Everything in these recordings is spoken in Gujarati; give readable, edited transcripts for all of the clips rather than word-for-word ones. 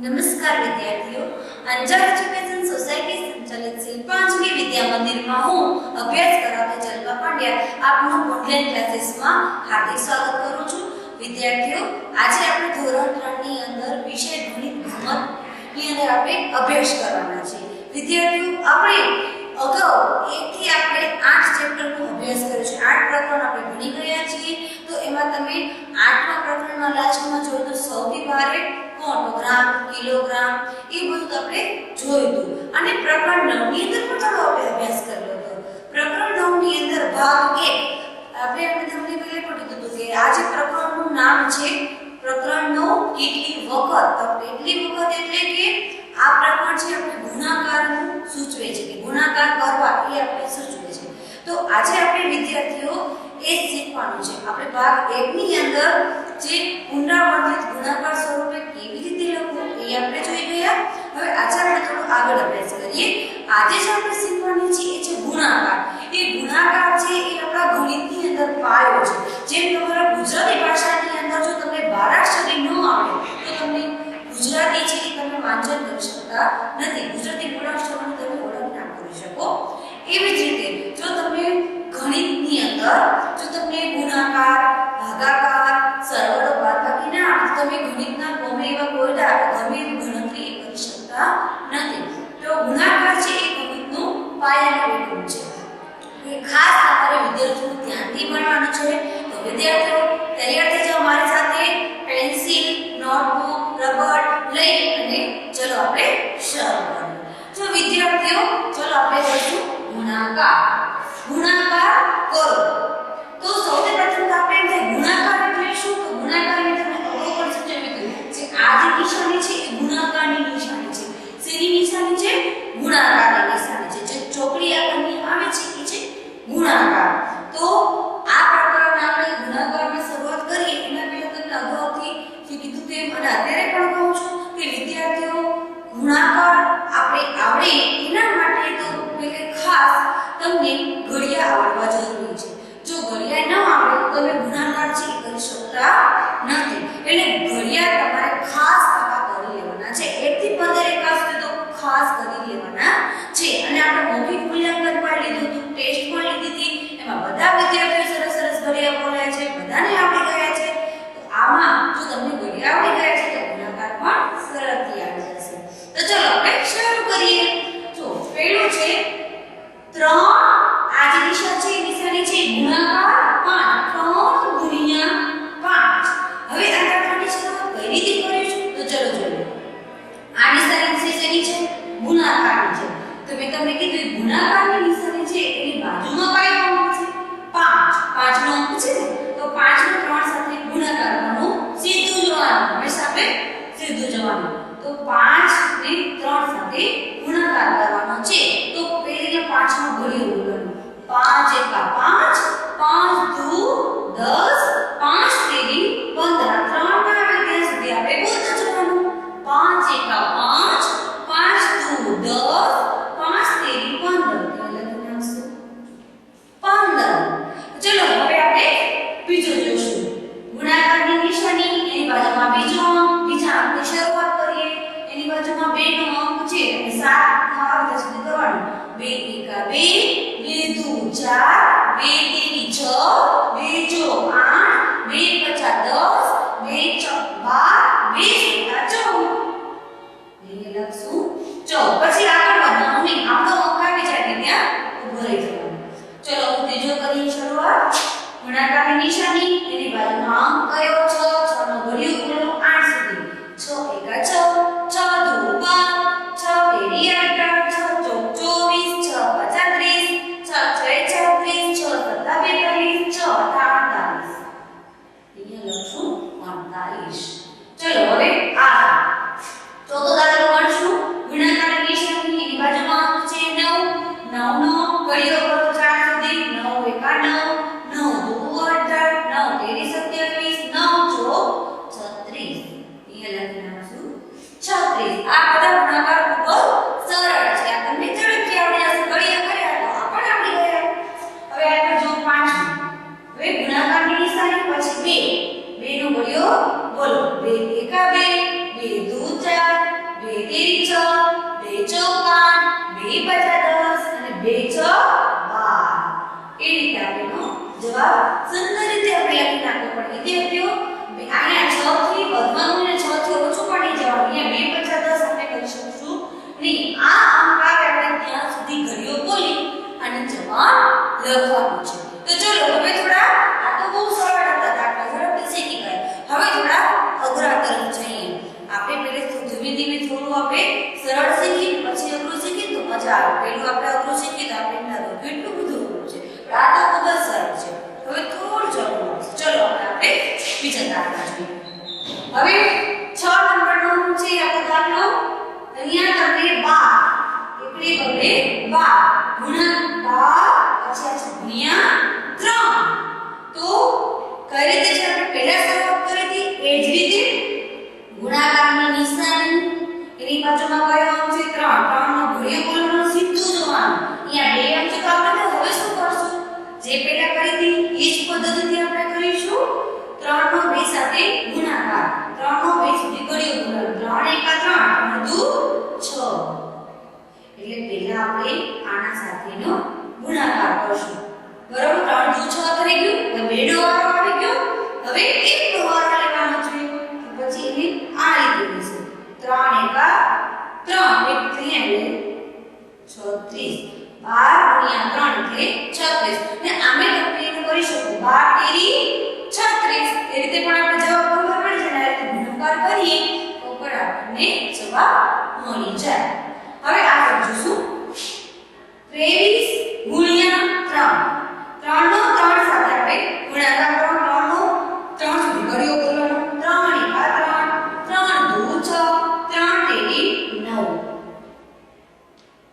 નમસ્કાર વિદ્યાર્થીઓ, અંજાર એજ્યુકેશન સોસાયટી સંચાલિત શિલ્પાંજલિ વિદ્યા મંદિરમાં હું અભ્યાસ કરાવતા જલપા પાંડ્યા આપનું ઓનલાઈન ક્લાસીસમાં હાર્દિક સ્વાગત કરું છું. વિદ્યાર્થીઓ, આજે આપણે ધોરણ 3 ની અંદર વિષય ગણિત ભૂમધ્યની અંદર આપણે અભ્યાસ કરવાના છે. વિદ્યાર્થીઓ, આપણે અગાઉ 1 થી આપણે 8 ચેપ્ટરનો અભ્યાસ કર્યો છે. 8 પ્રકરણ આપણે ભણી ગયા છીએ. તો એમાં તમે 8મા પ્રકરણમાં લાસ્ટમાં જોયું તો સૌથી ભારે કોણ, ગ્રામ, કિલોગ્રામ, એ બધું આપણે જોયું હતું. અને પ્રકરણ 9 ની અંદર પણ થોડો આપણે અભ્યાસ કર્યો હતો. પ્રકરણ 9 ની અંદર ભાગ 1 આપણે તમને પહેલા પણ કીધું હતું કે આ જે પ્રકરણનું નામ છે પ્રકરણ 9 કેટલી વખત. તો કેટલી વખત એટલે કે આ પ્રકરણ છે આપણે ગુણાકારનું સૂચવે છે કે ગુણાકાર કરવા એ આપણે સૂચવે છે. તો આજે આપણે વિદ્યાર્થીઓ એ શીખવાનું છે. આપણે ભાગ 1 ની અંદર જે પુનરાવર્તિત ગુણાકાર સ્વરૂપે કેવી રીતે લખવું એ આપણે જોઈ ગયા. હવે આજે આપણે થોડું આગળ અભ્યાસ કરીએ. આજે જે આપણે શીખવાની છે એ છે ગુણાકાર. એ ગુણાકાર છે એ આપણા ગણિતની અંદર પાયો છે. જેમ તમારા ગુજરાતી ભાષાની અંદર જો તમને બારાક્ષરી ન આવડે તો તમને ગુજરાતી છે એ તમે વાંચન કરી શકતા નથી. ગુજરાતી મૂળાક્ષરોની તમે ઓળખ ના કરી શકો. એવી જ રીતે જો તમે ગણિતની અંદર જો તમને ગુણાકાર, ભાગાકાર, સરવાળો, બાદબાકી ના આવડે તો તમે ગણિતના ગમે એવા કોયડા ગમે એવી ગણતરી કરી શકતા નથી. તો ગુણાકાર છે એ ગણિતનું પાયાનું એકમ છે. એ ખાસ તમારે વિદ્યાર્થીઓ ધ્યાનથી ભણવાનું છે. તો વિદ્યાર્થીઓ તૈયાર થઈ જાઓ મારી સાથે. પેન્સિલ, નોટબુક, રબર લઈ અને ચલો આપણે શરૂ કરીએ. તો વિદ્યાર્થીઓ ચલો આપણે કરીશું ગુણાકાર. ગુણાકાર કરો. તો સૌથી પ્રથમ તો આપણે જે ગુણાકાર એટલે શું? તો ગુણાકારની તમને અગાઉ પણ સમજાવી દીધું છે. આ જે નિશાની છે એ ગુણાકારની નિશાની છે. શેની નિશાની છે? ગુણાકારની નિશાની છે. જે ચોકડી આગળની આવે છે એ છે ગુણાકાર. તો આ પ્રકારના આપણે ગુણાકારની શરૂઆત કરીએ એના પહેલા તમને અગાઉથી જે કીધું તેમ અને અત્યારે પણ કહું છું કે વિદ્યાર્થીઓ ગુણાકાર આપણે આવડે એના માટે તો એટલે ખાસ તમને ઘડિયા આવડવા જરૂરી છે. જો ઘડિયા ન આવડે તો તમે ગુણાકાર છે કરી શકતા નથી. એટલે ઘડિયા તમારે ખાસ આવા કરી લેવાના છે. 1 થી 15 એકા સુધી તો ખાસ કરી લેવાના છે. અને આપણે મૌખિક મૂલ્યાંકન પણ લીધું હતું, ટેસ્ટ પણ લીધી હતી. એમાં બધા વિદ્યાર્થીઓ સરસ સરસ ઘડિયા બોલ્યા છે, બધાને આવડી ગયા છે. તો આમાં જો તમને ઘડિયા આવડી ગયા છે તો ગુણાકાર પણ સરળથી આવડી જશે. તો ચલો આપણે શરૂ કરીએ. જો પહેલું છે 3. આ જે દિશા છે એ નિશાની છે ગુણાકાર 5. 3 ગુણ્યા 5. હવે આ દાખલાની શરૂઆત કઈ રીતે કરીશું તો ચલો જોઈએ. આ નિશાની છે જેની છે ગુણાકારની છે. તો મેં તમને કીધું ગુણાકારની નિશાની છે એની બાજુમાં કયો અંક છે? 5. 5 નો અંક છે તો 5 નો 3 સાથે ગુણાકાર કરવાનો, સીધું જવાનું. હંમેશા આપણે સીધું જવાનું. તો 5 ને 3 સાથે ગુણાકાર કરવાનો છે. તો પહેલા 5 નો ઘડિયો બોલવાનો. 5 એકા 5, 5 દુ 10, 5 તેરી 15. 3 ના આવે ત્યાં સુધી આપણે બોલતા જવાનું. 5 એકા 5, 5 દુ 10, 5 તેરી 15. લખી નાખશું 15. ચલો હવે આપણે બીજો જોશું. ગુણાકારની નિશાની એની બાજુમાં બીજો અંક, બીજા અંકની શરૂઆત કરીએ. એની બાજુમાં 2 નો અંક છે અને 7 નો આવે સુધી કરવાનું. 2 એકા 2, 2 દુ 4, 2 તેરી 6, 2 જો 8, 2 પચા 10, 2 ચોક 12, 2 એકા 14. અહીંયા લખશું 14. પછી આગળ વધવાનું નહીં. આપણો અંક આવી જાય કે ત્યાં ઊભો રહી જવાનું. ચલો હું ત્રીજો કરીએ શરૂઆત. ગુણાકારની નિશાની એની બાજુમાં અંક કયો? 6. 6 નો ઘડિયો બોલો 8 સુધી. 6 એકા 6, 6 દુ 12, 6 તેરી 18, 6 ચોક 24, 6 પચા 30, 6 છ 36, 6 સત્તા 42, 6 48. અહીંયા લખશું 48. ચલો હવે આ ચોથો દાખલો ગણશું. ગુણાકારની નિશાની એની બાજુમાં અંક છે 9. 9 નો ઘડિયો બોલો 4 સુધી. 9 એકા 9, 9 દુ 18, 9 તેરી 27, 9 ચોક 36. અહીંયા લખી નાખશું 36. આ બધા ગુણાકાર ખૂબ સરળ છે. આ તમને ઝડપથી આવડી જશે. ઘડિયા કર્યા તો આ પણ આવડી ગયા. હવે આપણે જો 5. હવે ગુણાકારની નિશાની પછી 2. 2 નો ઘડિયો બોલો. 2 એકા 2, 2 દુ 4, સુંદર રીતે આપણે લખી નાખવો પડે વિદ્યાર્થીઓ અહીંયા 6 થી વધવાનું અને 6 થી ઓછું પડી જવાનું અહીંયા 2 50 10 આપણે કરી શકશું નહીં આ અંક આવે આપણે ત્યાં સુધી ઘડીઓ બોલી અને જવાબ લખવાનું છે તો ચલો હવે થોડા આ તો બહુ સરળ હતા દાખલા ઝડપથી શીખી ગયા હવે થોડા અઘરા તરફ જઈએ આપણે પહેલે ધીમે ધીમે થોડું આપણે સરળ શીખી પછી અઘરું શીખી તો મજા આવે પહેલું આપણે અઘરું શીખી તો આપણે ના તો કેટલું બધું અઘરું છે આ તો ખૂબ જ સરળ છે હવે થોડું જવું ચલો આપણે બીજા દાખલા જોઈએ હવે 6 નંબરનો છે આપણો દાખલો અહીંયા તમને 12 એકડી બગડે 12 ગુણ્યા 12 પછી આ ગુણ્યા 3 તો કઈ રીતે છે આપણે પહેલા શરૂઆત કરી હતી એ જ રીતે ગુણાકારની નિશાની એની બાજુમાં કયો અંક છે 3 3 નો ઘડિયો બોલવાનો સીધું જોવાનું અહીંયા 2 અંક છે તો આપણે હવે શું કરશું જે પહેલા કરી હતી એ જ પદ્ધતિથી આપણે કરીશું 3 નો 2 સાથે ગુણાકાર 3 નો 2 સુધી ઘડિયો બોલવાનો 3 1 3 3 2 6 એટલે પહેલા આપણે આના સાથેનો ગુણાકાર કરશું બરાબર 3 2 6 થઈ ગયું હવે 2 નો વારો આવી ગયો હવે 1 નો વારો લેવાનો છે પછી એને આ રીતે લઈશું 3 1 3 એક થઈ એટલે 36 12 ગુણ્યા 3 એટલે 36 ને આમે તમે એને કરી શકો 12 તેરી 36 એ રીતે પણ આપણે જવાબ ખબર પડી જાય એટલે ગુણાકાર કરીએ તો પણ આપણને જવાબ મળી જાય હવે આગળ જોશું 23 ગુણ્યા 3 3 નો 3 સાથે આપણે ગુણાકાર કરવાનો 3 નો 3 સુધી ઘડિયો બોલવાનો 3 1 3 3 2 6 3 તેરી 9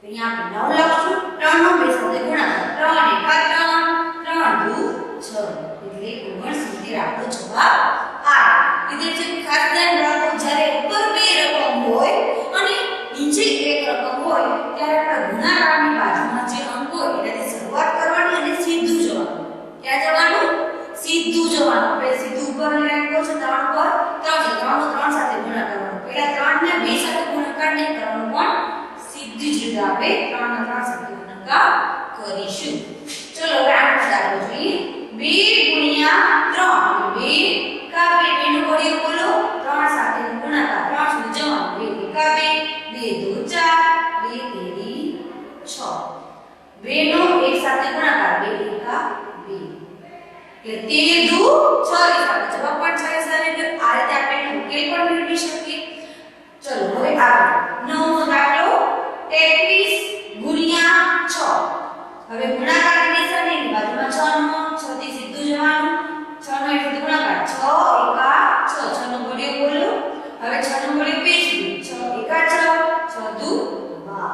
અહીંયા આપણે 9 લખશું 3 નો 2 સાથે ગુણાકાર 3 1 3 3 2 6 એટલે 69 આપણો જવાબ આવે વિદ્યાર્થીઓ ખાસ ધ્યાન રાખો જ્યારે ઉપર બે રકમ હોય અને નીચે એક રકમ હોય ત્યારે આપણે ગુણાકારની બાજુમાં જે અંક હોય એનાથી શરૂઆત કરવાની અને સીધું જવાનું ક્યાં જવાનું સીધું જવાનું આપણે સીધું ઉપર લાઈન કરશે 3 પર 3 છે 3 નો 3 સાથે ગુણાકાર કરવાનો પહેલા 3 ને 2 સાથે ગુણાકાર નહીં કરવાનો પણ સીધી જ રીતે આપણે 3 ના 3 સાથે ગુણાકાર કરીશું ચલો હવે આગળ દાખલો જોઈએ 2 ગુણ્યા 3 2 કા 2 નો ઘડિયો બોલો 3 સાથે ગુણાકાર 3 સુધી જવાનું 2 કા 2 2 2 4 2 તેરી 6 2 નો 1 સાથે ગુણાકાર 2 કા 2 એટલે 13 દુ 26 આપણે જવાબ પણ 26 આવે આ રીતે આપણે ઉકેલ પણ મેળવી શકીએ ચલો હવે આગળ નવમો દાખલો 23 ગુણ્યા 6 હવે ગુણાકારની નિશાનીની બાજુમાં 6 નો 6 થી સીધું જવાનું 6 નો એટલે ગુણાકાર 6 1 6 6 નો ઘડિયો બોલો હવે 6 નો ઘડિયો 2 સુધી 6 1 6 6 દુ 12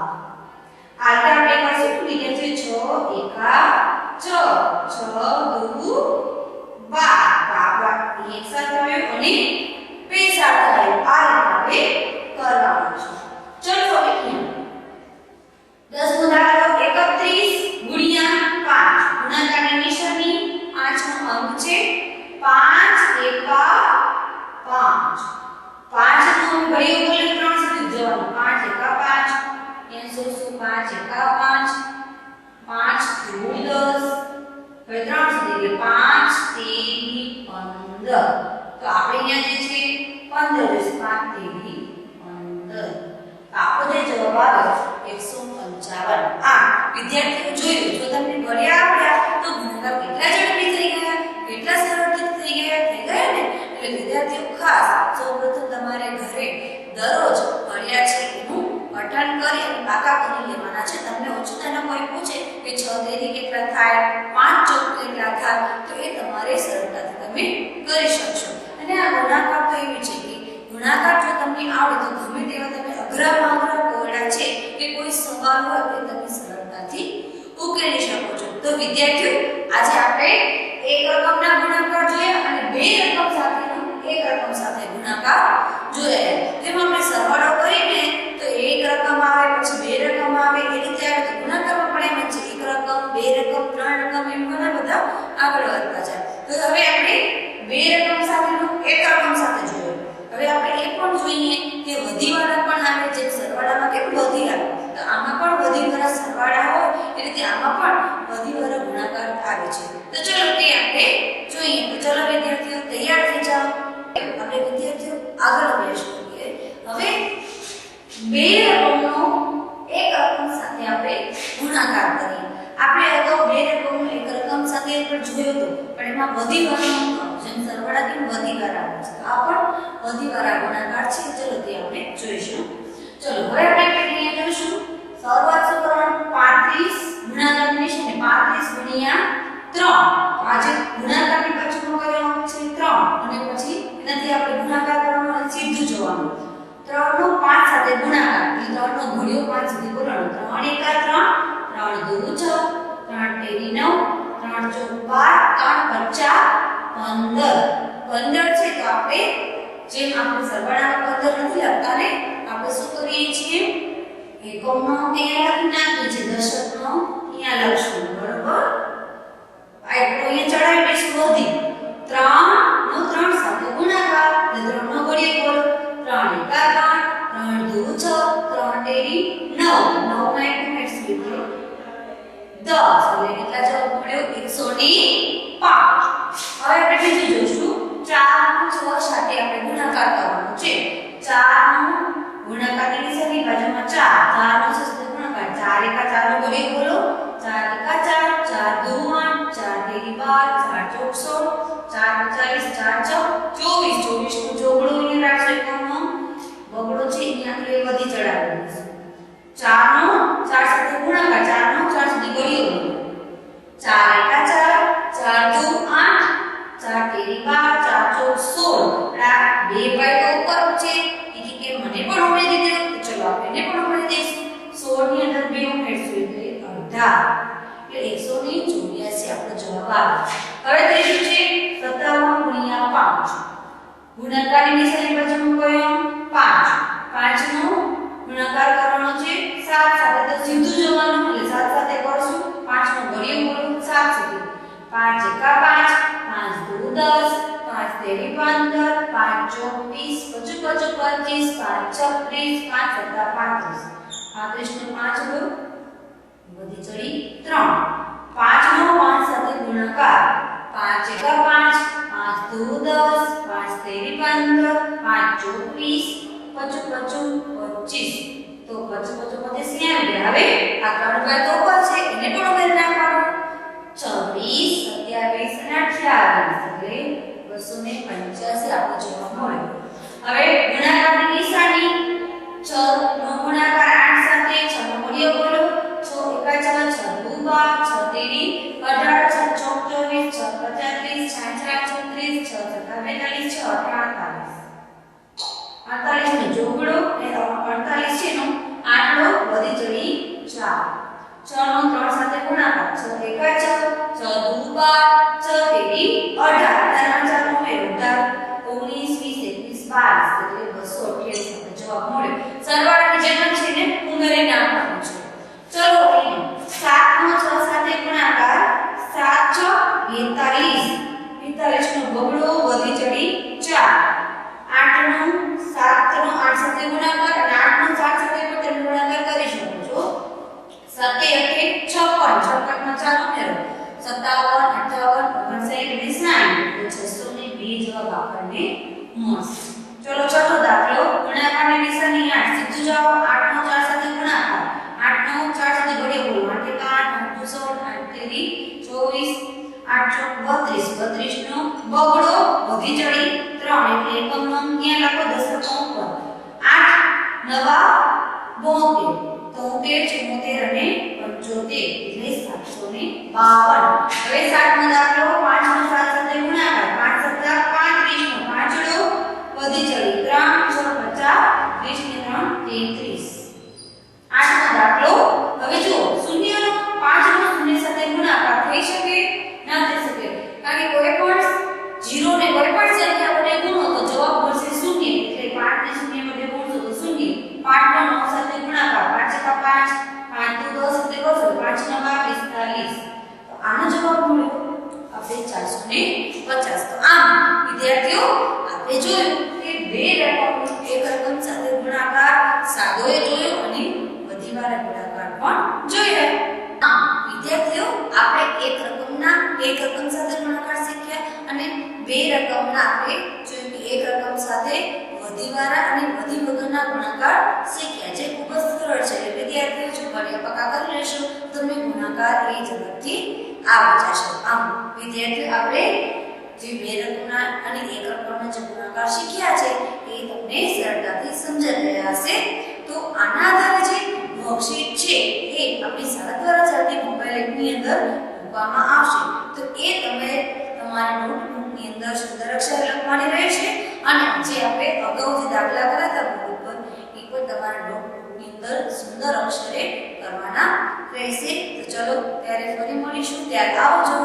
આલ્ટા આપણે કરશું વિદ્યાર્થી 6 1 6 6 દુ 12 બાબા એક સાથે આવ્યો અને બે સાથે આવ્યો આ રીતે કરવાનું છે ચલો હવે અહીંયા 10 નો દાખલો 31 ગુણ્યા 5 ગુણાકારની નિશાની 5 નો અંક છે 5 1 5 5 નો ઘડિયો બોલે 3 સુધી જવાનું 5 1 5 એન્સર શું 5 1 5 5 2 10 હવે 3 સુધી 5 તેરી 15 તો આપણે અહીંયા જે છે 15 છે 5 તેરી 15 આપણો જે જવાબ આવે 155 આ વિદ્યાર્થીઓ જોયું જો તમને ઘડિયા આવડ્યા તો ગુણાકાર કેટલા ઝડપી થઈ ગયા કેટલા સરળતાથી થઈ ગયા ને એટલે વિદ્યાર્થીઓ ખાસ સૌપ્રથમ તમારે ઘરે દરરોજ ઘડિયા છે એનું પઠન કરી અને પાકા કરી લેવાના છે તમને ઓછું કોઈ પૂછે કે 6 તેરી કેટલા થાય 5 ચોક કેટલા થાય તો એ તમારે સરળતાથી તમે કરી શકશો અને આ ગુણાકાર તો એવી છે કે ગુણાકાર જો તમને આવડે તો ગમે તેવા તમે અઘરામાં અઘરા કોયડા છે કે કોઈ સવાલ હોય તો તમે સરળતાથી ઉકેલી શકો છો તો વિદ્યાર્થીઓ આજે આપણે એક રકમના ગુણાકાર જોયા અને બે રકમ સાથેનો એક રકમ સાથે ગુણાકાર જોયા તેમાં આપણે સરવાળો કરીને તો એક રકમ આવે પછી બે રકમ આવે એ રીતે આવે તો ગુણાકારમાં પણ એમ છે એક રકમ બે રકમ ત્રણ રકમ એમ ઘણા બધા આગળ વધતા જાય તો હવે આપણે બે રકમ સાથેનો એક રકમ સાથે જોયો હવે આપણે એ પણ જોઈએ કે વધીવાળા પણ આવે જે સરવાળામાં કેમ વધી આવે તો આમાં પણ વધીવાળા સરવાળા હોય એ રીતે આમાં પણ વધીવાળા ગુણાકાર આવે છે તો ચલો તે આપણે વધિવારાનો જેમ સરવાળા કેમ વધિવારા આવે છે, આ પણ વધિવારા ગુણાકાર છે. ચલો તે આપણે જોઈશું. ચલો હવે આપણે અહીંયા જોઈશું શરૂઆત શું કરવાનું, 35 ગુણાકારની છે ને 35 ગુણ્યા 3. આ જે ગુણાકારની બાજુમાં કયો છે 3 અને પછી એનાથી આપણે ગુણાકાર કરવાનો અને સીધું જોવાનું. 3 નો 5 સાથે ગુણાકાર એટલે 3 નો ઘડિયો 5 સુધી બોલવાનો. 3 એકા 3, 3 દુ 6, 3 તેરી 9, 3 ચોક 12, 3 પંચા 15. 15 છે તો આપણે જેમ આપણે સરવાળામાં 15 નથી લખતા ને, આપણે શું કરીએ છીએ એકમનો અહીંયા લખી નાખીએ છીએ, દશકનો અહીંયા લખશું. બરોબર, આટલો અહીંયા ચડાવી દઈશું વધી. 3 નો 3 સાથે ગુણાકાર એટલે 3 નો ઘડિયો બોલો. 3 એકા 3, 3 દુ 6, 3 તેરી 9, 9 માં એક એટલે 10 એટલે કેટલા જવાબ મળ્યો 105. હવે આપણે બીજું જોઈશું. 4 નો 6 સાથે આપણે ગુણાકાર કરવાનો છે. 4 નો ગુણાકારની નિશાની બાજુમાં 4, 4 નો 6 સાથે ગુણાકાર. 4 એકા 4 નો ઘડિયો બોલો. 4 એકા 4, 4 દુ 8, 4 તેરી 12, 4 ચોક 16, 4 40, 4 ચોક 24. 24 નો જોગડો અહીંયા રાખશે કોનો બગડો છે અહીંયા આપણે વધી ચડાવી દઈશું. 4 નો 4 સાથે ગુણાકાર. 4 નો 4 સુધી ઘડિયો બોલો. 4 એકા 4, 4 દુ 8, 4 તેરી 12, 4 ચોક 16. આ બે ભાઈ તો ઉપર છે કે મને પણ ઉમેરી દે. ચલો આપણે એને પણ ઉમેરી દઈશું. 16 ની અંદર 2 ઉમેરશું એટલે અડધા એટલે 184 આપણો જવાબ આવે. હવે ત્રીજું છે 57 ગુણ્યા 5. ગુણાકારની નિશાની બાજુમાં કયો 5. 5 નો ગુણાકાર કરવાનો છે 7 સાથે તો સીધું જવાનું એટલે 7 સાથે કરશું. 5 નો ઘડિયો બોલો 7 સુધી. 5 એકા 5, 5 દુ 10, 5 તેરી 15, 5 ચોક 20, 25 25, 5 36, 5 વત્તા 35. 35 નો 5 લો વધી ચડી 3. 5 નો 5 સાથે ગુણાકાર. 5 એકા 5, 5 દુ 10, 5 તેરી 15, 5 ચોક 20, 25 25. તો 25 25 આવી ગયા. હવે આ ત્રણ ભાઈ તો ઉપર છે એને પણ ઉમેરી નાખવાનું. 26, 27 અને 28 એટલે 285 આપણો જવાબ મળ્યો. હવે ગુણાકારની નિશાની 6 નો ગુણાકાર 8 સાથે 6 નો ઘડિયો બોલો. 6 એકા 6, 6 દુ 12, 6 તેરી 18, 6 ચોક 24, 6 35, 6 36, 6 સત્તા 42, 6 48. 48 નો જોગડો એ 48 છે નો આટલો વધી ચડી 4. 6 નો 3 સાથે ગુણાકાર. 6 એકા 6, 6 દુ 12, 6 તેરી 18. તારા 4 નો ઉમેરો 19, 20, 21, 22 એટલે 228 જવાબ મળ્યો. સરવાળાની જેમ છે ને ઉમેરી નાખવાનું છે. ચલો 7 નો 6 સાથે ગુણાકાર. 7 6 42. 42 નો બગડો વધી ચડી 4. 8 નો 7 નો 8 સાથે ગુણાકાર અને 8 નો 7 સાથે પણ તમે ગુણાકાર કરી શકો છો. 7 8 56. 56 માં 4 ઉમેરો. 57 58 59 60 602 જવાબ આપણને મળશે. ચલો છઠ્ઠો દાખલો. ગુણાકારની નિશાની 8 સીધું જાઓ. 8 નો 4 સાથે ગુણાકાર. 8 નો 4 સાથે ઘડિયો બોલો. 8 એકા 8, 8 દુ 16, 8 તેરી 24, 8 ચોક 32. 32 નો બગડો વધી ચડી 3 એટલે એકમનો અહીંયા લખો દશકનો ઉપર. 8 નવા 72. 73, 74 અને 75 એટલે 752. હવે 7 નો દાખલો. 5 નો 7 સાથે ગુણાકાર. 5 7 35 નો પાંચડો વધી ચડી 3 6 50, 30 ને 3 33. 8 નો દાખલો. હવે જુઓ શૂન્યનો 5 નો શૂન્ય સાથે ગુણાકાર થઈ શકે ના થઈ શકે, કારણ કે કોઈ પણ 0 ને કોઈ પણ સંખ્યા વડે ગુણો તો જવાબ મળશે શૂન્ય. એટલે 5 ને શૂન્ય વડે ગુણશો તો શૂન્ય. 5 નો 9 સાથે ગુણાકાર. 5 એકા 5, 5 દુ 10 એટલે કરશો 5 નો 45. તો આનો જવાબ મળ્યો આપણે 450. તો આમ વિદ્યાર્થીઓ આપણે જોયું કે બે રકમનો એક રકમ સાથે ગુણાકાર સાદોએ જોયો અને વધીવાળા ગુણાકાર પણ જોયો. વિદ્યાર્થીઓ આપણે એક રકમ સાથે ગુણાકાર શીખ્યા અને બે રકમના આપણે જોયું કે એક રકમ સાથે વધીવાળા અને વધી વગરના ગુણાકાર શીખ્યા, જે ખૂબ જ સરળ છે. વિદ્યાર્થીઓ જો ભણ્યા પક્કા કરી લેશો તો તમને ગુણાકાર એ ઝડપથી આવડી જશે. આમ વિદ્યાર્થીઓ આપણે જે બે રકમના અને એક રકમના જે ગુણાકાર શીખ્યા છે એ તમને સરળતાથી સમજાઈ ગયા હશે. તો આના આધારે જે વર્કશીટ છે એ આપણી શાળા દ્વારા ચાલતી મોબાઈલ એપની અંદર મૂકવામાં આવશે. તો એ તમે તમારી નોટબુકની અંદર સુંદર અક્ષરે લખવાની રહેશે અને જે આપણે અગાઉ જે દાખલા કર્યા હતા બોર્ડ ઉપર એ પણ તમારા નોટબુકની અંદર સુંદર અક્ષરે કરવાના રહેશે. તો ચલો ત્યારે ફરી મળીશું, ત્યારે આવજો.